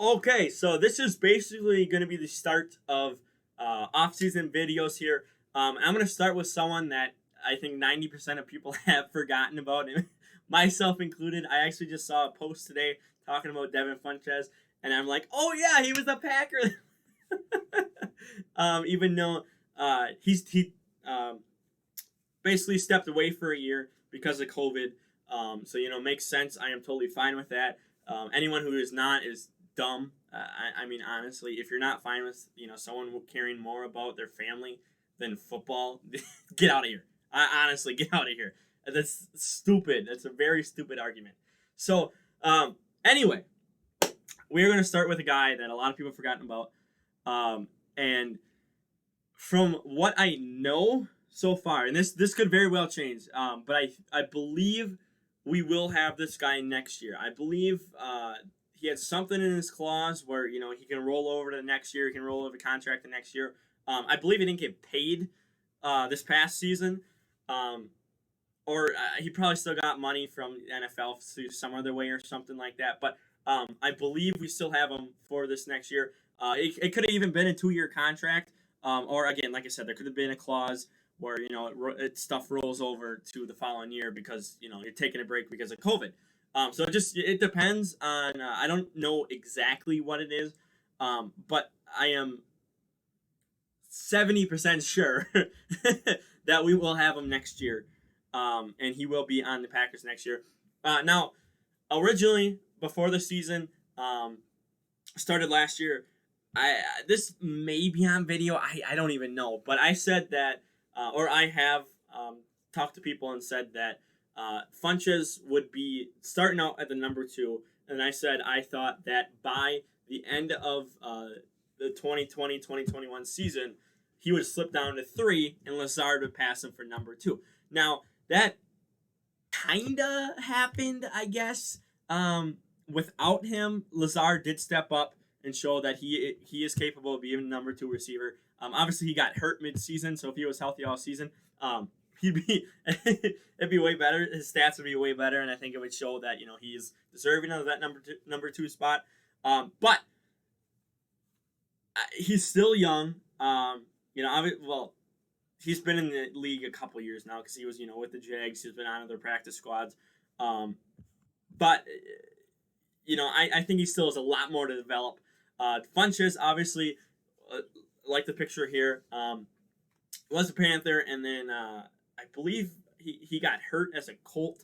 Okay, so this is basically going to be the start of off-season videos here. I'm going to start with someone that I think 90% of people have forgotten about, and myself included. I actually just saw a post today talking about Devin Funches, and I'm like, oh yeah, he was a Packer. Even though he basically stepped away for a year because of COVID. So makes sense. I am totally fine with that. Anyone who is not is dumb. I mean, honestly, if you're not fine with someone caring more about their family than football, get out of here. Honestly, get out of here. That's stupid. That's a very stupid argument. So, anyway, we're gonna start with a guy that a lot of people have forgotten about, and from what I know so far, and this could very well change, but I believe we will have this guy next year. I believe he had something in his clause where he can roll over to the next year. He can roll over the contract the next year. I believe he didn't get paid this past season, or he probably still got money from the NFL some other way or something like that. But I believe we still have him for this next year. It could have even been a 2-year contract, or again, like I said, there could have been a clause where stuff rolls over to the following year because you're taking a break because of COVID. So it depends on. I don't know exactly what it is, but I am 70% sure that we will have him next year, and he will be on the Packers next year. Now, originally before the season started last year, this may be on video. I don't even know, but I said that, or I have talked to people and said that Funches would be starting out at the number 2, and I said I thought that by the end of the 2020-2021 season, he would slip down to 3, and Lazard would pass him for number 2. Now, that kinda happened, I guess. Without him, Lazard did step up and show that he is capable of being a number 2 receiver. Obviously, he got hurt mid-season, so if he was healthy all season, it'd be way better. His stats would be way better, and I think it would show that he's deserving of that number two spot. But he's still young. He's been in the league a couple years now because he was with the Jags. He's been on other practice squads, but I think he still has a lot more to develop. Funches, obviously, like the picture here, was a Panther, and then I believe he got hurt as a Colt.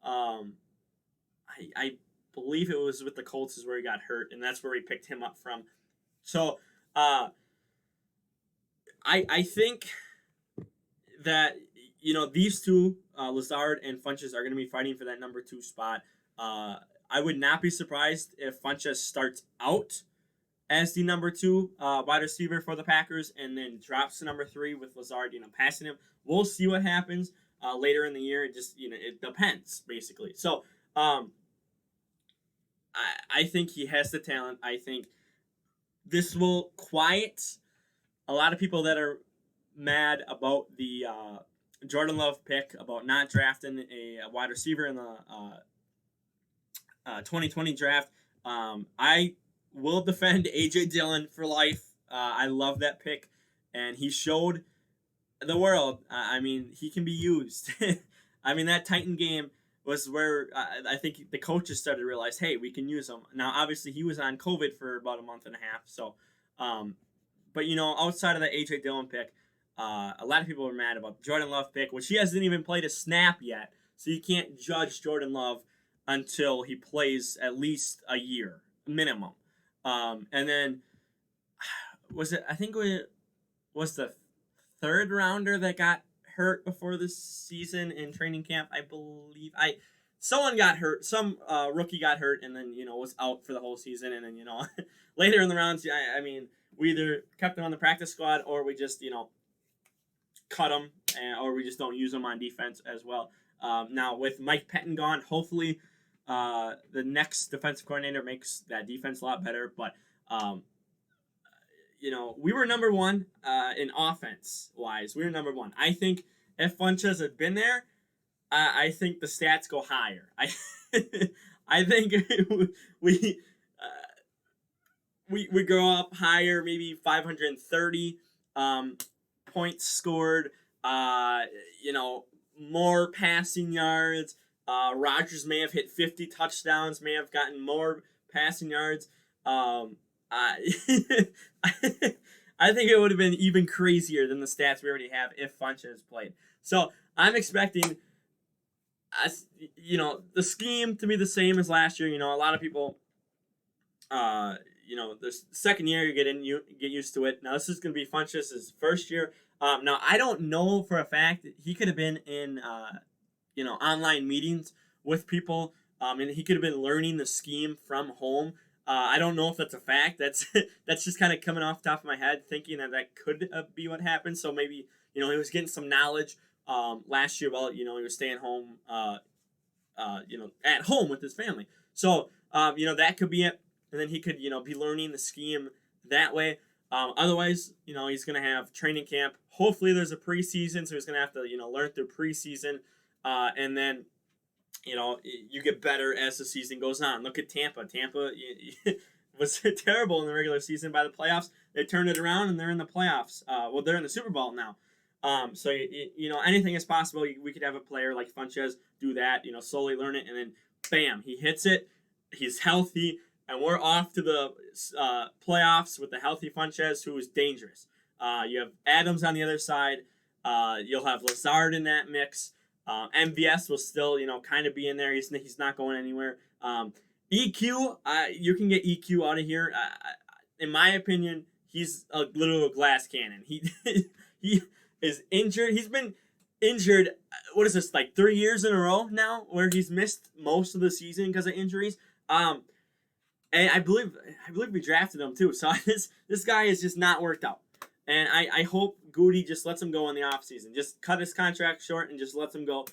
I believe it was with the Colts is where he got hurt, and that's where we picked him up from. So I think that these two, Lazard and Funches, are going to be fighting for that number 2 spot. I would not be surprised if Funches starts out as the number 2 wide receiver for the Packers and then drops to number 3 with Lazard, passing him. We'll see what happens later in the year. It just, it depends, basically. So, I think he has the talent. I think this will quiet a lot of people that are mad about the Jordan Love pick, about not drafting a wide receiver in the 2020 draft. I will defend A.J. Dillon for life. I love that pick, and he showed the world. I mean, he can be used. I mean, that Titan game was where I think the coaches started to realize, hey, we can use him. Now, obviously, he was on COVID for about a month and a half. So, but outside of the A.J. Dillon pick, a lot of people were mad about the Jordan Love pick, which he hasn't even played a snap yet. So you can't judge Jordan Love until he plays at least a year minimum. And then I think it was the 3rd rounder that got hurt before this season in training camp. I believe someone got hurt, some rookie got hurt, and then was out for the whole season. And then later in the rounds, I mean, we either kept him on the practice squad or we just cut him, or we just don't use him on defense as well. Now with Mike Pettin gone, hopefully the next defensive coordinator makes that defense a lot better. But we were number 1 in offense wise. We were number 1. I think if Funches had been there, I think the stats go higher. I think we we go up higher, maybe 530 points scored. Uh, you know, more passing yards. Rodgers may have hit 50 touchdowns, may have gotten more passing yards. I I think it would have been even crazier than the stats we already have if Funches played. So I'm expecting, the scheme to be the same as last year. A lot of people, uh, the second year you get used to it. Now this is going to be Funches' first year. Now I don't know for a fact that he could have been in, online meetings with people, and he could have been learning the scheme from home. I don't know if that's a fact. That's just kind of coming off the top of my head, thinking that could be what happened. So maybe he was getting some knowledge last year while he was staying home, at home with his family. So that could be it, and then he could be learning the scheme that way. Otherwise, he's gonna have training camp. Hopefully, there's a preseason, so he's gonna have to learn through preseason, and then you get better as the season goes on. Look at Tampa. Tampa was terrible in the regular season. By the playoffs, they turned it around and they're in the playoffs. Well, they're in the Super Bowl now. So anything is possible. We could have a player like Funches do that. Slowly learn it, and then bam, he hits it. He's healthy, and we're off to the playoffs with the healthy Funches, who is dangerous. You have Adams on the other side. You'll have Lazard in that mix. MVS will still, kind of be in there. He's not going anywhere. EQ, you can get EQ out of here. In my opinion, he's a literal glass cannon. He is injured. He's been injured. What is this, like 3 years in a row now, where he's missed most of the season because of injuries. And I believe we drafted him too. So this guy is just not worked out. And I hope Goody just lets him go in the offseason. Just cut his contract short and just lets him go.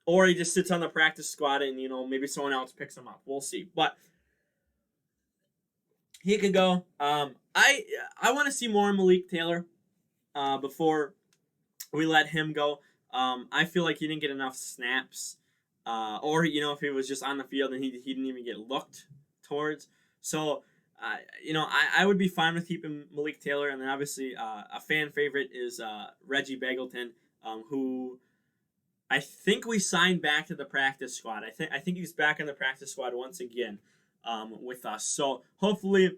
Or he just sits on the practice squad and, maybe someone else picks him up. We'll see. But he could go. I want to see more Malik Taylor before we let him go. I feel like he didn't get enough snaps. Or, if he was just on the field and he didn't even get looked towards. So... I would be fine with keeping Malik Taylor, and then obviously a fan favorite is Reggie Bagleton, who I think we signed back to the practice squad. I think he's back in the practice squad once again with us. So hopefully,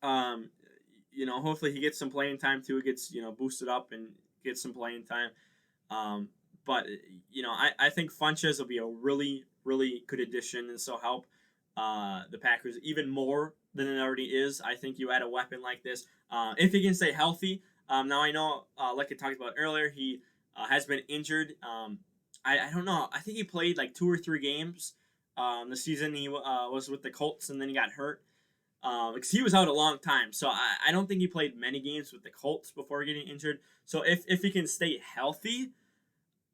hopefully he gets some playing time too. He gets boosted up and gets some playing time. But I think Funches will be a really really good addition, and so help the Packers even more than it already is. I think you add a weapon like this. If he can stay healthy. Now I know, like I talked about earlier, he has been injured. I don't know. I think he played like 2 or 3 games the season he was with the Colts, and then he got hurt. Because he was out a long time. So I don't think he played many games with the Colts before getting injured. So if he can stay healthy,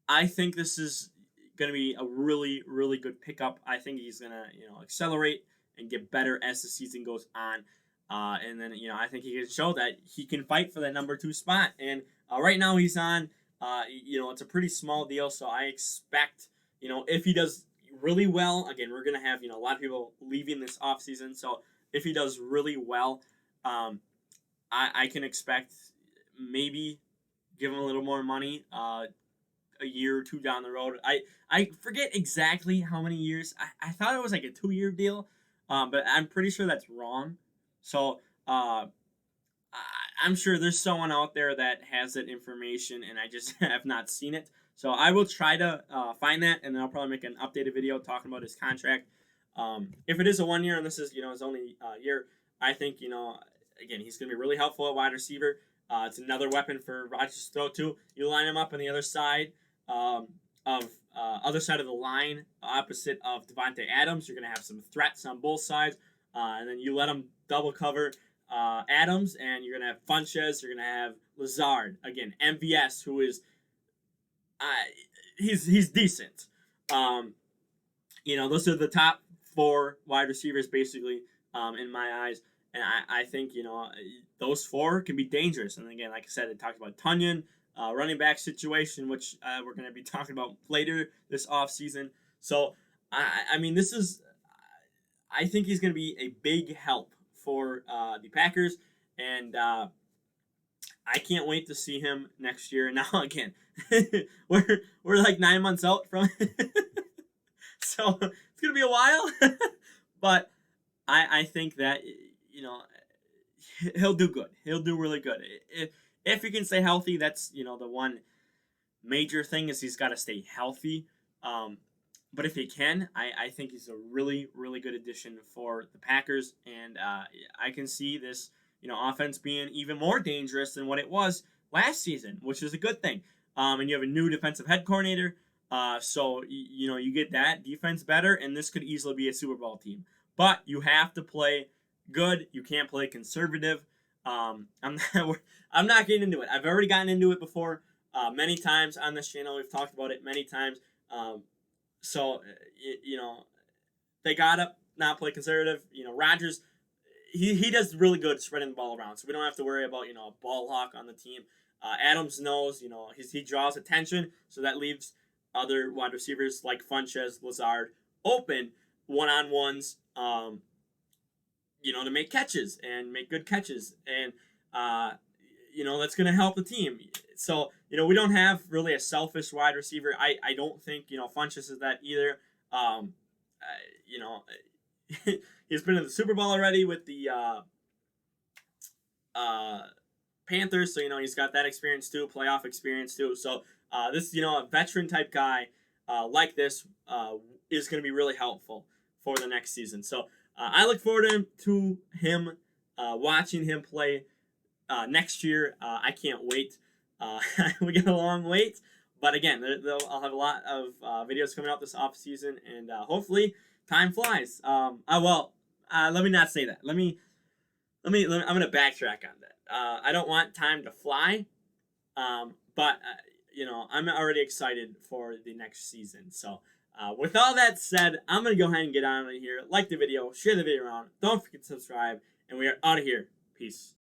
I think this is going to be a really, really good pickup. I think he's going to, accelerate and get better as the season goes on. And then, I think he can show that he can fight for that number 2 spot. And right now he's on, it's a pretty small deal. So I expect, if he does really well, again, we're going to have, a lot of people leaving this offseason. So if he does really well, I can expect maybe give him a little more money a year or 2 down the road. I forget exactly how many years. I thought it was like a 2-year deal. But I'm pretty sure that's wrong. So I'm sure there's someone out there that has that information, and I just have not seen it. So I will try to find that, and then I'll probably make an updated video talking about his contract. If it is a 1 year, and this is his only year, I think again he's going to be really helpful at wide receiver. It's another weapon for Rodgers to throw to. You line him up on the other side of other side of the line, opposite of Devontae Adams. You're going to have some threats on both sides, and then you let them double cover Adams, and you're going to have Funches. You're going to have Lazard. Again, MVS, who is he's decent. Those are the top 4 wide receivers, basically, in my eyes. And I think, those 4 can be dangerous. And again, like I said, it talks about Tunyon, running back situation, which we're going to be talking about later this offseason. So, I mean, this is, I think he's going to be a big help for the Packers, and I can't wait to see him next year. Now again, we're like 9 months out from, so it's gonna be a while, but I think that he'll do good. He'll do really good if he can stay healthy. That's the one major thing is he's got to stay healthy. But if he can, I think he's a really, really good addition for the Packers. And I can see this, offense being even more dangerous than what it was last season, which is a good thing. And you have a new defensive head coordinator. So, you get that defense better, and this could easily be a Super Bowl team. But you have to play good. You can't play conservative. I'm not getting into it. I've already gotten into it before many times on this channel. We've talked about it many times. So, they gotta not play conservative. Rodgers, he does really good spreading the ball around, so we don't have to worry about a ball hawk on the team. Adams knows, he draws attention, so that leaves other wide receivers like Funches, Lazard open one-on-ones, to make catches and make good catches, and that's going to help the team. So we don't have really a selfish wide receiver. I don't think Funches is that either. He's been in the Super Bowl already with the Panthers, so he's got that experience too, playoff experience too. So this a veteran type guy like this is going to be really helpful for the next season. So I look forward to him watching him play next year. I can't wait. We got a long wait, but again, I'll have a lot of videos coming out this off season, and hopefully time flies. Let me not say that. Let me. I'm gonna backtrack on that. I don't want time to fly, but I'm already excited for the next season. So, with all that said, I'm gonna go ahead and get on here. Like the video, share the video around. Don't forget to subscribe, and we are out of here. Peace.